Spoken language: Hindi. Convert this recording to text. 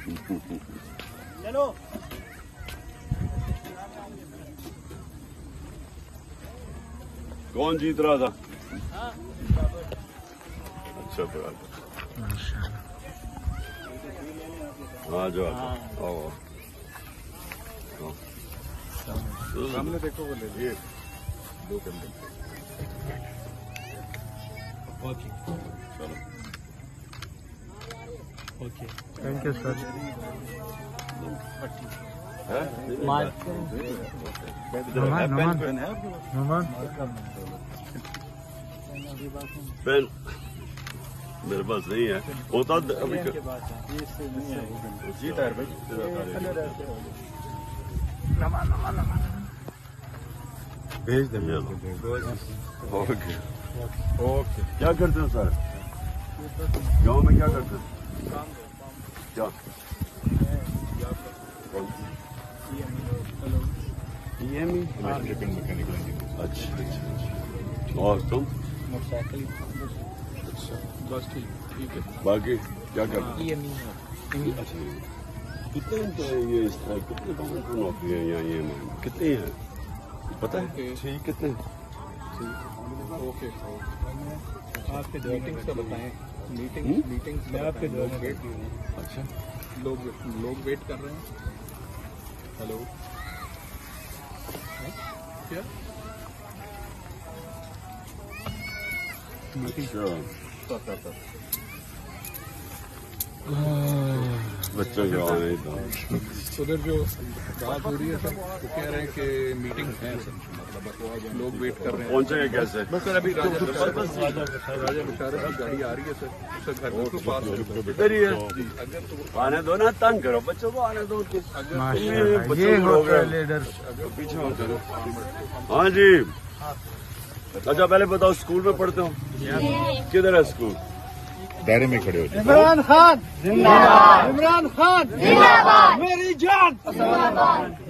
चलो कौन जीत रहा था? अच्छा तो हाँ जो आओ सामने देखो वो ले लिए 2 घंटे। ओके चलो okay thank you sir. Pen मेरे पास नहीं है, होता अभी जीता है भाई। भेज दे। ओके ओके क्या करते हो सर? गांव में क्या करते हो? क्या अच्छा अच्छा। और तुम? मोटरसाइकिल। अच्छा बस ठीक है। बाकी क्या करते? अच्छा कितने ये इस तरह कितने लोगों को नौकरी है यहाँ ये कितने हैं पता है? ठीक कितने? ओके आपके मीटिंग्स का बताएं। मीटिंग्स मैं आपके लोग वेट। अच्छा लोग वेट कर रहे हैं। हेलो क्या अच्छा बच्चों के आने उधर जो बात हो रही है सर वो कह रहे हैं कि मीटिंग है सर, मतलब लोग वेट कर रहे हैं। पहुंचेंगे कैसे? बस सर अभी राजा बिचारे की गाड़ी आ रही है सर, उसका घर बिल्कुल पास है। इधर ही है। अगर तो आने दो ना, तंग करो बच्चों को, आने दो। ये होगा लीडर। पीछे हो करो। हाँ जी। अच्छा पहले बताओ स्कूल में पढ़ते हो? किधर है स्कूल? दायरे में खड़े हो। इमरान खान जिंदाबाद। इमरान खान जिंदाबाद। मेरी जान जिंदाबाद।